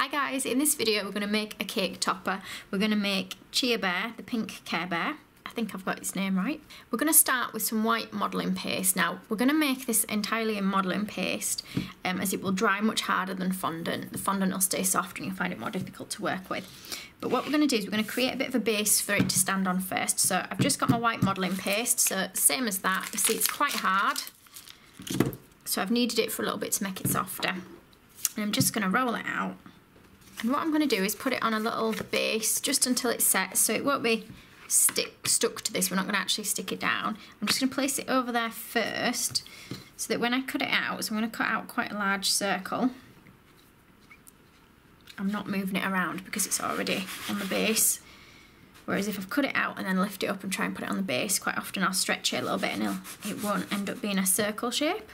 Hi guys, in this video we're going to make a cake topper. We're going to make Chia Bear, the pink Care Bear. I think I've got its name right. We're going to start with some white modelling paste. Now we're going to make this entirely in modelling paste as it will dry much harder than fondant. The fondant will stay soft and you'll find it more difficult to work with. But what we're going to do is we're going to create a bit of a base for it to stand on first. So I've just got my white modelling paste, so same as that. You see it's quite hard, so I've kneaded it for a little bit to make it softer. And I'm just going to roll it out. And what I'm going to do is put it on a little base just until it's set, so it won't be stuck to this. We're not going to actually stick it down. I'm just going to place it over there first so that when I cut it out, so I'm going to cut out quite a large circle. I'm not moving it around because it's already on the base. Whereas if I've cut it out and then lift it up and try and put it on the base, quite often I'll stretch it a little bit and it won't end up being a circle shape.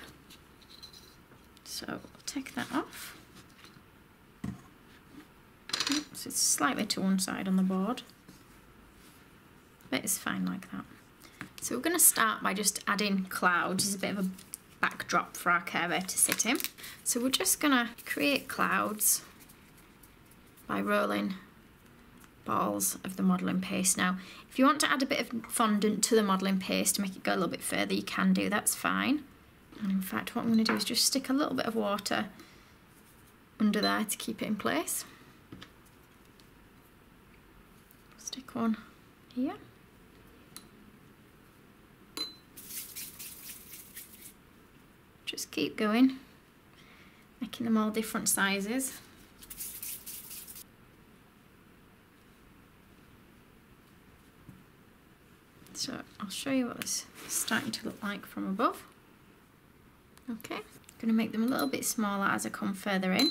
So I'll take that off. So it's slightly to one side on the board, but it's fine like that. So we're going to start by just adding clouds as a bit of a backdrop for our Care Bear to sit in. So we're just going to create clouds by rolling balls of the modelling paste. Now if you want to add a bit of fondant to the modelling paste to make it go a little bit further, you can do, that's fine. And in fact what I'm going to do is just stick a little bit of water under there to keep it in place. Stick one here. Just keep going, making them all different sizes. So I'll show you what this is starting to look like from above. Okay, going to make them a little bit smaller as I come further in.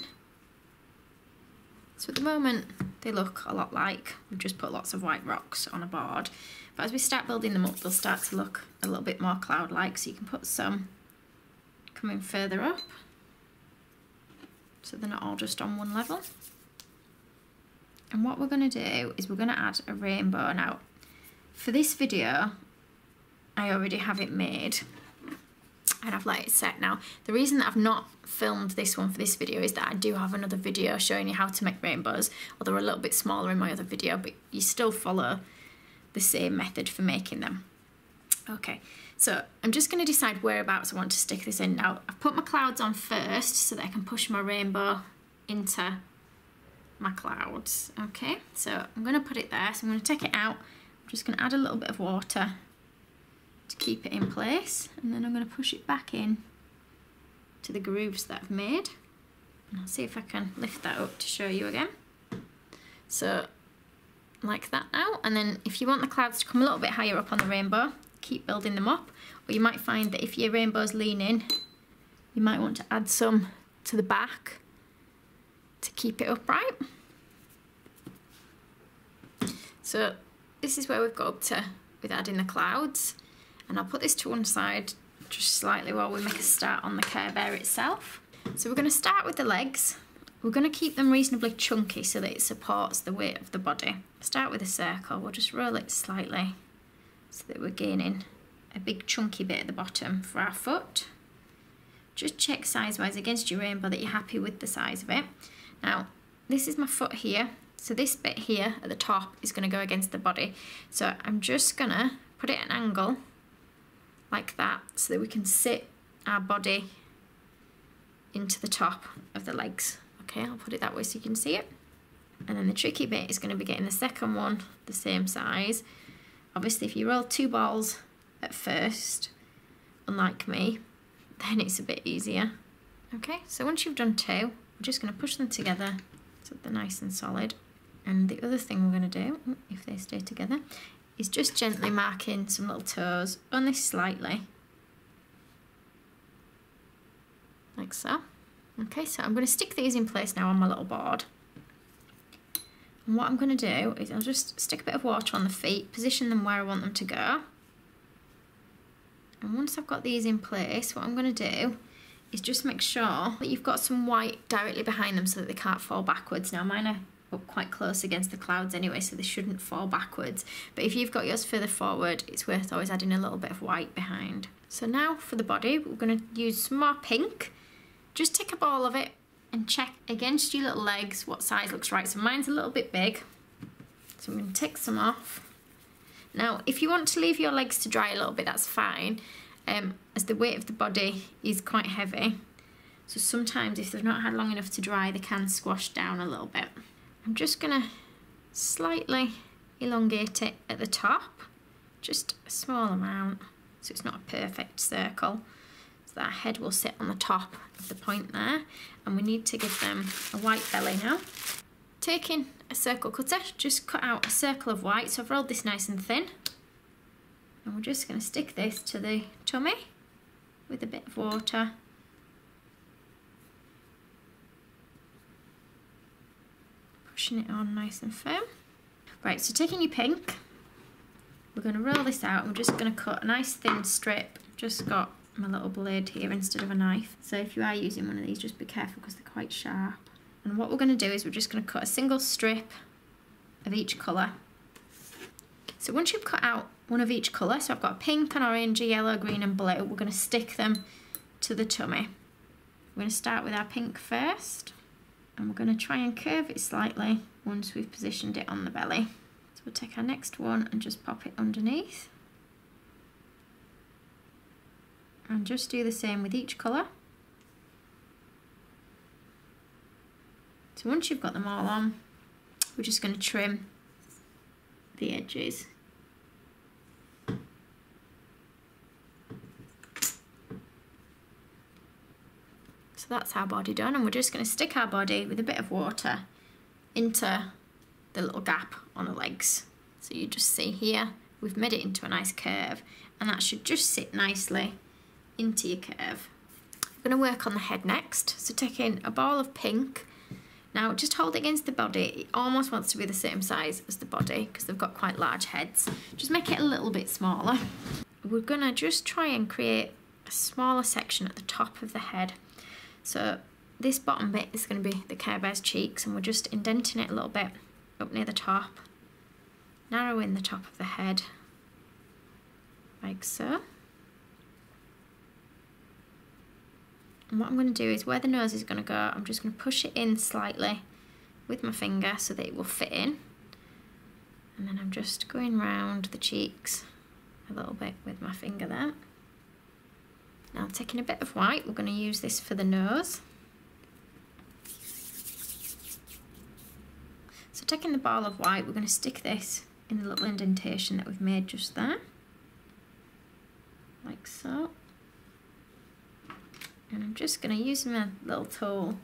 So at the moment they look a lot like we've just put lots of white rocks on a board, but as we start building them up they'll start to look a little bit more cloud-like, so you can put some coming further up so they're not all just on one level. And what we're going to do is we're going to add a rainbow. Now for this video I already have it made and I've let it set. Now the reason that I've not filmed this one for this video is that I do have another video showing you how to make rainbows, although they're a little bit smaller in my other video, but you still follow the same method for making them. Okay, so I'm just going to decide whereabouts I want to stick this in. Now I've put my clouds on first so that I can push my rainbow into my clouds. Okay, so I'm going to put it there, so I'm going to take it out. I'm just going to add a little bit of water to keep it in place, and then I'm going to push it back in to the grooves that I've made, and I'll see if I can lift that up to show you again. So like that now, and then if you want the clouds to come a little bit higher up on the rainbow, keep building them up, or you might find that if your rainbow's leaning you might want to add some to the back to keep it upright. So this is where we've got up to with adding the clouds, and I'll put this to one side just slightly while we make a start on the Care Bear itself. So we're going to start with the legs. We're going to keep them reasonably chunky so that it supports the weight of the body. Start with a circle, we'll just roll it slightly so that we're gaining a big chunky bit at the bottom for our foot. Just check size-wise against your rainbow that you're happy with the size of it. Now this is my foot here, so this bit here at the top is going to go against the body. So I'm just going to put it at an angle like that so that we can sit our body into the top of the legs. Okay, I'll put it that way so you can see it. And then the tricky bit is going to be getting the second one the same size. Obviously if you roll two balls at first, unlike me, then it's a bit easier. Okay, so once you've done two, we're just going to push them together so they're nice and solid. And the other thing we're going to do, if they stay together, is just gently marking some little toes, only slightly, like so. Okay, so I'm going to stick these in place now on my little board. And what I'm going to do is I'll just stick a bit of water on the feet, position them where I want them to go. And once I've got these in place, what I'm going to do is just make sure that you've got some white directly behind them so that they can't fall backwards. Now mine are up quite close against the clouds anyway, so they shouldn't fall backwards, but if you've got yours further forward, it's worth always adding a little bit of white behind. So now for the body, we're going to use some more pink. Just take a ball of it and check against your little legs what size looks right. So mine's a little bit big, so I'm going to take some off. Now if you want to leave your legs to dry a little bit, that's fine, as the weight of the body is quite heavy. So sometimes if they've not had long enough to dry, they can squash down a little bit. I'm just going to slightly elongate it at the top, just a small amount, so it's not a perfect circle. So that head will sit on the top of the point there, and we need to give them a white belly now. Taking a circle cutter, just cut out a circle of white, so I've rolled this nice and thin. And we're just going to stick this to the tummy with a bit of water. Pushing it on nice and firm. Right, so taking your pink, we're going to roll this out and we're just going to cut a nice thin strip. Just got my little blade here instead of a knife. So if you are using one of these, just be careful because they're quite sharp. And what we're going to do is we're just going to cut a single strip of each colour. So once you've cut out one of each colour, so I've got a pink, an orange, a yellow, green and blue, we're going to stick them to the tummy. We're going to start with our pink first, and we're going to try and curve it slightly once we've positioned it on the belly. So we'll take our next one and just pop it underneath. And just do the same with each colour. So once you've got them all on, we're just going to trim the edges. So that's our body done, and we're just going to stick our body with a bit of water into the little gap on the legs. So you just see here, we've made it into a nice curve, and that should just sit nicely into your curve. We're going to work on the head next. So taking a ball of pink, now just hold it against the body. It almost wants to be the same size as the body because they've got quite large heads. Just make it a little bit smaller. We're going to just try and create a smaller section at the top of the head. So this bottom bit is going to be the Care Bear's cheeks, and we're just indenting it a little bit up near the top, narrowing the top of the head like so. And what I'm going to do is where the nose is going to go, I'm just going to push it in slightly with my finger so that it will fit in. And then I'm just going round the cheeks a little bit with my finger there. Now taking a bit of white, we're going to use this for the nose. So taking the ball of white, we're going to stick this in the little indentation that we've made just there. Like so. And I'm just going to use my little tool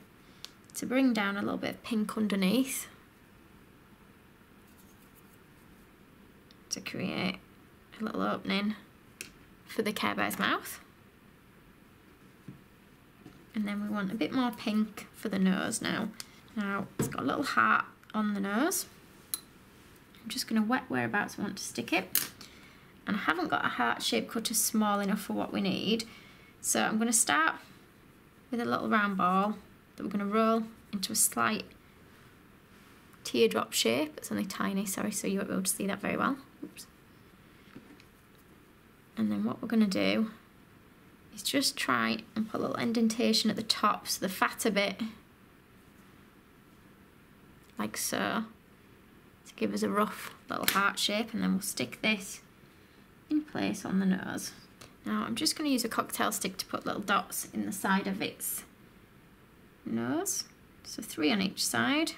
to bring down a little bit of pink underneath to create a little opening for the Care Bear's mouth. And then we want a bit more pink for the nose now. Now it's got a little heart on the nose. I'm just going to wet whereabouts I want to stick it. And I haven't got a heart-shaped cutter small enough for what we need. So I'm going to start with a little round ball that we're going to roll into a slight teardrop shape. It's only tiny, sorry, so you won't be able to see that very well. Oops. And then what we're going to do is just try and put a little indentation at the top, so the fatter bit, like so, to give us a rough little heart shape, and then we'll stick this in place on the nose. Now I'm just going to use a cocktail stick to put little dots in the side of its nose, so 3 on each side.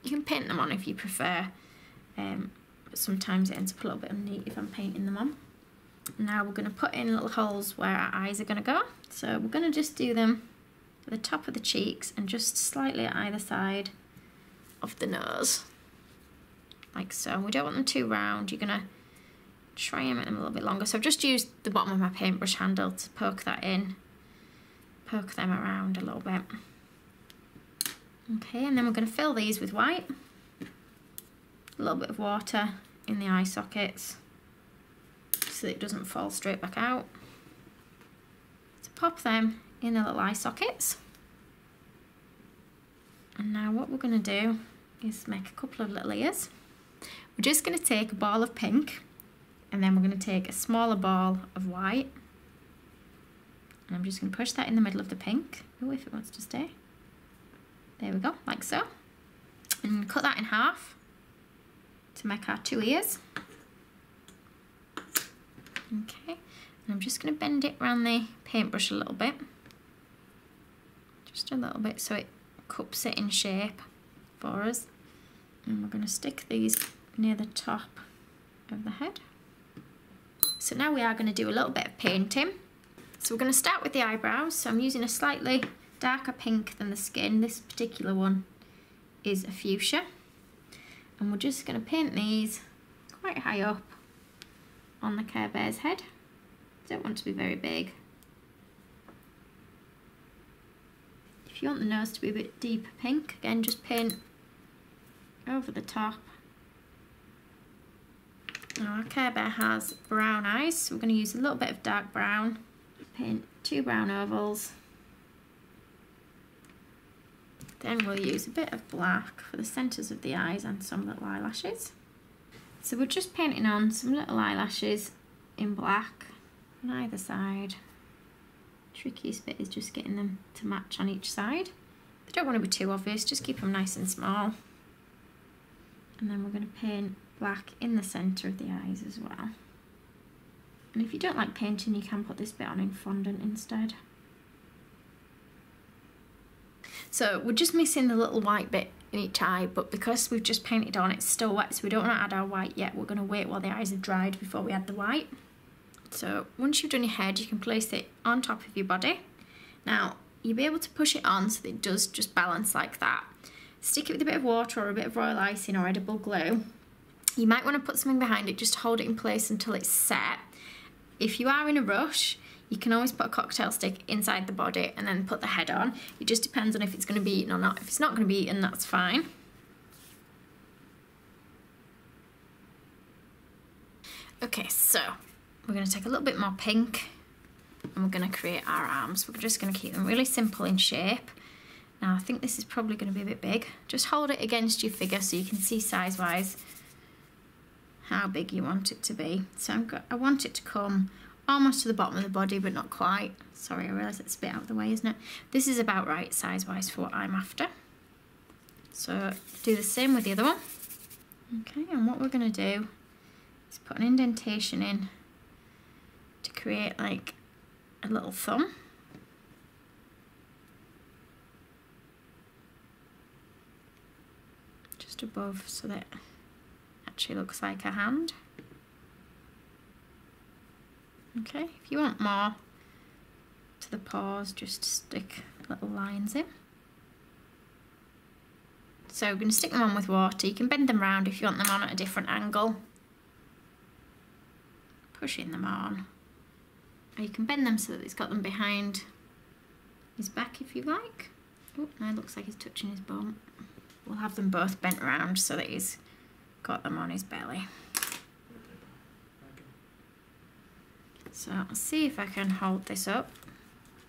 You can paint them on if you prefer, but sometimes it ends up a little bit unneat if I'm painting them on. Now we're going to put in little holes where our eyes are going to go. So we're going to just do them at the top of the cheeks and just slightly at either side of the nose, like so. We don't want them too round. You're going to try and make them a little bit longer. So I've just used the bottom of my paintbrush handle to poke that in, poke them around a little bit. Okay, and then we're going to fill these with white. A little bit of water in the eye sockets so that it doesn't fall straight back out. So pop them in the little eye sockets. And now what we're going to do is make a couple of little ears. We're just going to take a ball of pink, and then we're going to take a smaller ball of white, And I'm just going to push that in the middle of the pink. Oh, if it wants to stay. There we go, like so. And cut that in half to make our 2 ears. Okay, and I'm just going to bend it around the paintbrush a little bit. Just a little bit so it cups it in shape for us. And we're going to stick these near the top of the head. So now we are going to do a little bit of painting. So we're going to start with the eyebrows. So I'm using a slightly darker pink than the skin. This particular one is a fuchsia. And we're just going to paint these quite high up on the Care Bear's head. Don't want to be very big. If you want the nose to be a bit deeper pink, again just paint over the top. Now our Care Bear has brown eyes, so we're going to use a little bit of dark brown. Paint 2 brown ovals. Then we'll use a bit of black for the centres of the eyes and some little eyelashes. So we're just painting on some little eyelashes in black on either side. Trickiest bit is just getting them to match on each side. They don't want to be too obvious, just keep them nice and small. And then we're going to paint black in the centre of the eyes as well. And if you don't like painting, you can put this bit on in fondant instead. So we're just missing the little white bit in each eye, but because we've just painted on, it's still wet, so we don't want to add our white yet. We're going to wait while the eyes are dried before we add the white. So once you've done your head, you can place it on top of your body. Now, you'll be able to push it on so that it does just balance like that. Stick it with a bit of water or a bit of royal icing or edible glue. You might want to put something behind it just to hold it in place until it's set. If you are in a rush, you can always put a cocktail stick inside the body and then put the head on. It just depends on if it's going to be eaten or not. If it's not going to be eaten, that's fine. Okay, so we're going to take a little bit more pink and we're going to create our arms. We're just going to keep them really simple in shape. Now I think this is probably going to be a bit big. Just hold it against your figure so you can see size-wise how big you want it to be. So I want it to come almost to the bottom of the body, but not quite. Sorry, I realise it's a bit out of the way, isn't it? This is about right size-wise for what I'm after. So do the same with the other one. Okay, and what we're going to do is put an indentation in to create like a little thumb. Just above so that it actually looks like a hand. Okay, if you want more to the paws, just stick little lines in. So we're going to stick them on with water. You can bend them round if you want them on at a different angle. Pushing them on. Or you can bend them so that it's got them behind his back if you like. Oh, now it looks like he's touching his bum. We'll have them both bent around so that he's got them on his belly. So I'll see if I can hold this up.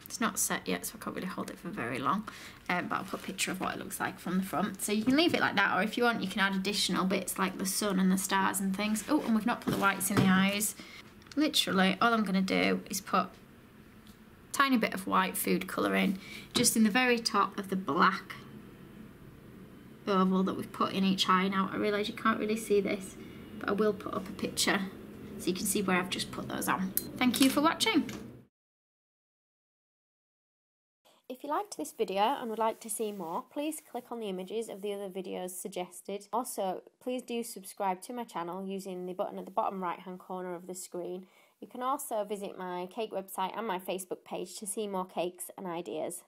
It's not set yet, so I can't really hold it for very long, but I'll put a picture of what it looks like from the front. So you can leave it like that, or if you want, you can add additional bits like the sun and the stars and things. Oh, and we've not put the whites in the eyes. Literally, all I'm going to do is put a tiny bit of white food colour in, just in the very top of the black oval that we've put in each eye. Now, I realise you can't really see this, but I will put up a picture so you can see where I've just put those on. Thank you for watching. If you liked this video and would like to see more, please click on the images of the other videos suggested. Also, please do subscribe to my channel using the button at the bottom right hand corner of the screen. You can also visit my cake website and my Facebook page to see more cakes and ideas.